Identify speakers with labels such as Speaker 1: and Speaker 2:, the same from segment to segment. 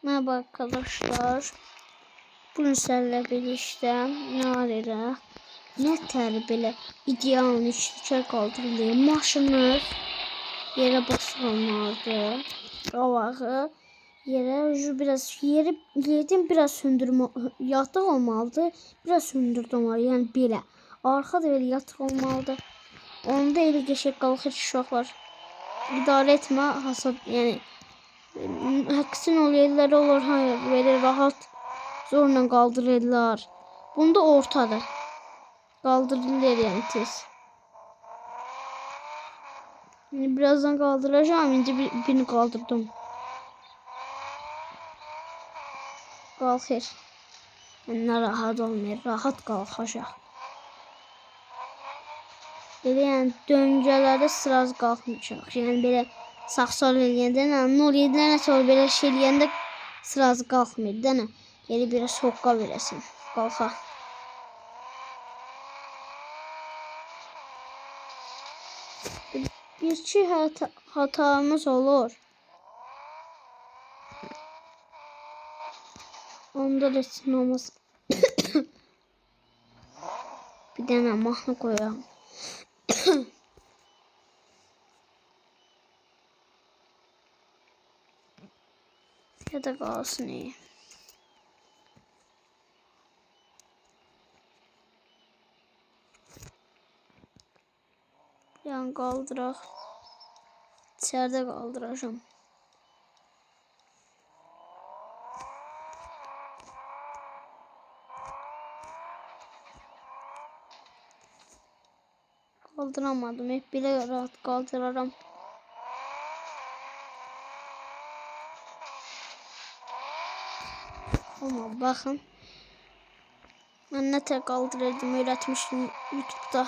Speaker 1: Merhaba arkadaşlar. Bugün sizlerle birlikte ne arayacağız? Nətər belə idealın içə qaldırılıyor. Maşını yerə basılmalıdı. Qavağı yerə biraz yerdən biraz söndürmə yatıq olmalıdı. Biraz söndürdüm var. Yəni belə. Arxada belə yatıq olmalıdı. Onda elə qəşəng qalxır uşaqlar. İdarə etmə hasad, yəni haksın oluyorlar olur, hayır böyle rahat zorla kaldırırlar. Bunda ortada kaldırırlar yani tez. Yani birazdan kaldıracağım. İnce birini kaldırdım. Kalkır. Yani rahat olmuyor. Rahat kalkacak. Böyle yani döngələrdə sırası qalxmayacaq. Yəni belə sağ-sol eləyəndə, nə oluyəndə sonra belə şey eləyəndə sırası qalxmır. Dənə geri biraz hoqqa verəsin. Qalxa. Bir iki hatamız olur. Onda da sinamız. Bir dənə mahnı koyalım. Ya da kalsın iyi. Yani kaldırak. İçeride kaldıracağım. Kaldıramadım. Hep bile rahat kaldırırım. Ama bakın. Ben ne tek kaldırırdım öğretmiştim YouTube'da.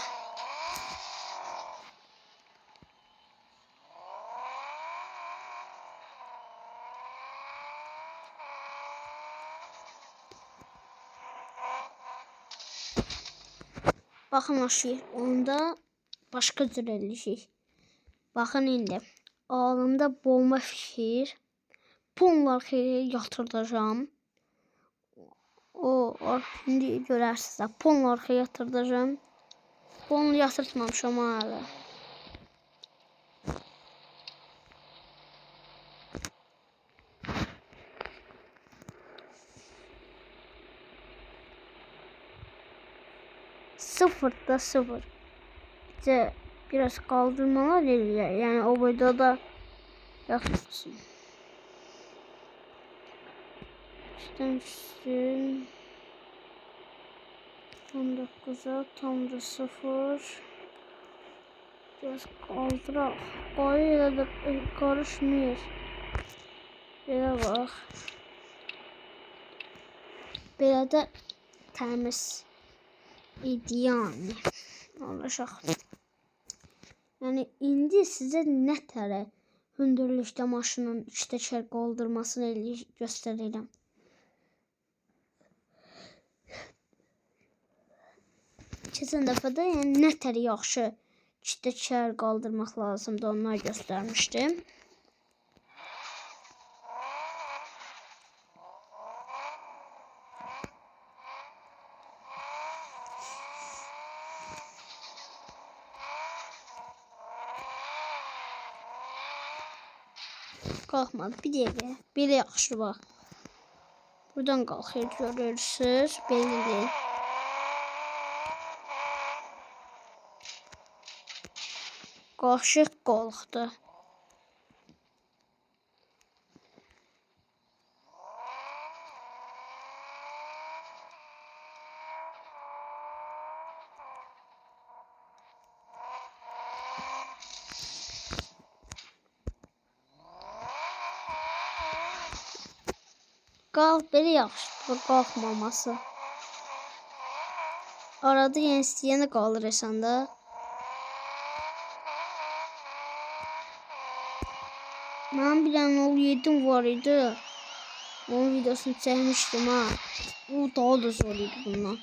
Speaker 1: Bakın o şey. Onda başka türlü şey. Bakın indi. Ağlımda bomba fikir. Bunlar yatırdacağım. Şimdi görərsiniz. Ponla arxaya yatırdacağım. Ponlu yatırtmamışam hala. Sıfırda sıfır. İşte biraz kaldırmalar geliyor. Yani o boyda da yapmasın. İşte 19'a tam da sıfır. Biraz kaldırak. Koyuyla da karışmıyor. Böyle bak. Böyle de temiz idi yani. Olacak. Yani indi size ne tərə hündürlükdə maşının içdə çərq qaldırmasını göstərirəm. Keçən dəfə də yəni nə tər yaxşı içdə çərq qaldırmaq lazımdır, onlar göstərmişdim. Qalxmadı. Bir dəqiqə. Belə yaxşı bax. Buradan qalxır, görürsünüz. Belli. Qaşıq qalxdı. Qalx, belə yaxşıdır qalxmaması. Arada yəni istəyəni qaldırırsan da. Mənim bir dənə oğul 7 var idi. Onun videosunu çəkmişdim ha. O daha da zor idi bundan.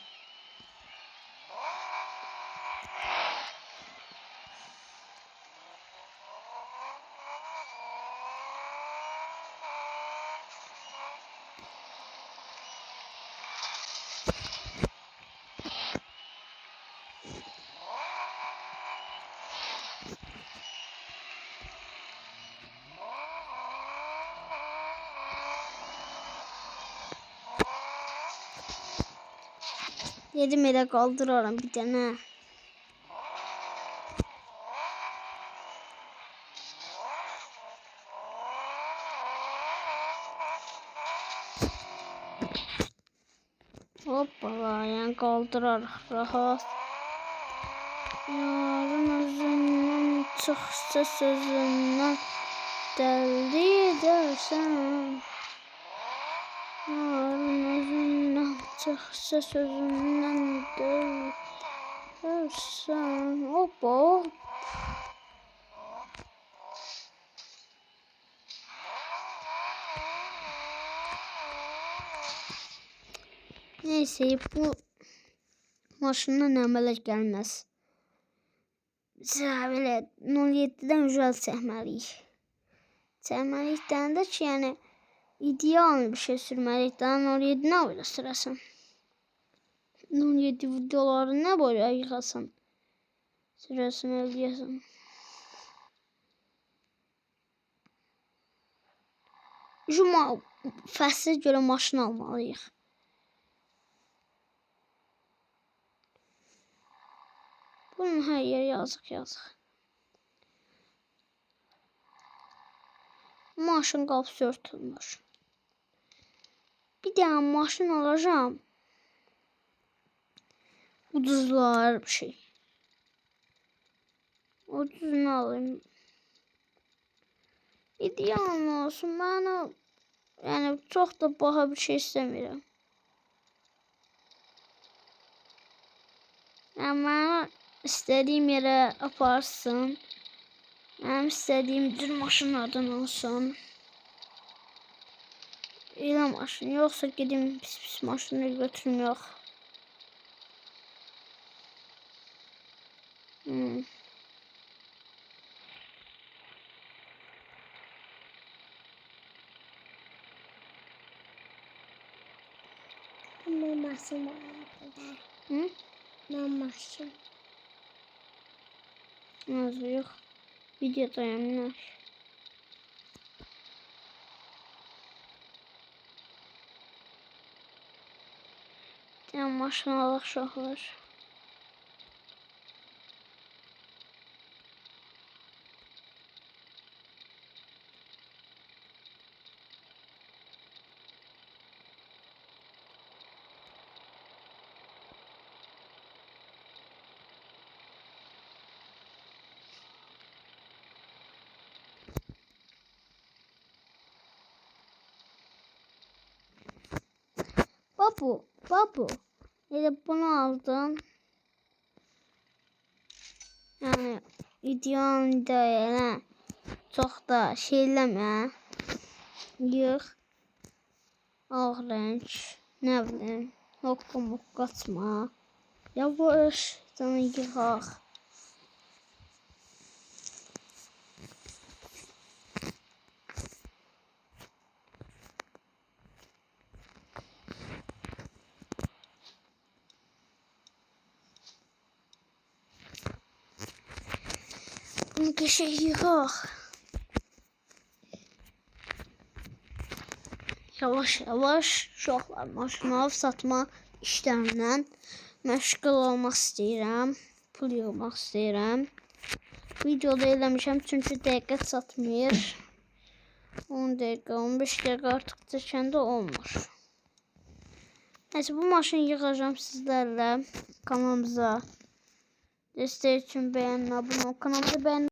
Speaker 1: Dedim elə qaldıraram bir dənə. Hoppala, yəni qaldırarıq rahat. Yarın özündən çıxsa sözündən dəldi edərsən. Yarın özündən çıxsa sözündən dəldi edərsən. Hoppa hop. Neyse, bu maşından əmələ gəlməz. Bizə belə 07-dən ücret çəkməliyik. Çəkməliyik deyəndə ki, yəni ideal bir şey sürməliyik. Daha 07 nə boyda sürəsən? 07 videoları nə boyda yıxasan? Sürəsən, eləyəsən. Cuma fəslə görə maşın almalıyıq. Bunun her yeri yazıq. Maşın qapısı örtülmüş. Bir dənə maşın alacağım. Ucuzlar bir şey. Ucuzunu alayım. İdeal olsun. Bana yani çok da baha bir şey istemiyorum. Ama istediğim yere aparsın. Benim istediğim tür maşınlardan olsun. Elə maşın yoksa gideyim pis maşını götürmüyor.
Speaker 2: Ne maşın var?
Speaker 1: Hı?
Speaker 2: Ne maşın?
Speaker 1: Nasıl yok? Videodayım ne? Ya maşın uşaqlar. Babu. Elə bunu aldım. Yani videomda yəni çox da şey eləmə. Yığ. Ağ renk. Nə bilim. Hoppa qaçma. Yavaş. Sana yığaq. Bir şey yığaq. Yavaş uşaqlar maşını alıb satma işlərindən məşğul olmaq istəyirəm. Pul yığmaq istəyirəm. Videoda eləmişəm çünki dəqiqə çatmır. 10 dəqiqə, 15 dəqiqə artıq çəkəndə olmur. Neyse, bu maşını yığacağım sizlərlə kanalımıza. Dəstək üçün bəyənin, abunə ol. Kanalımıza bəyənin.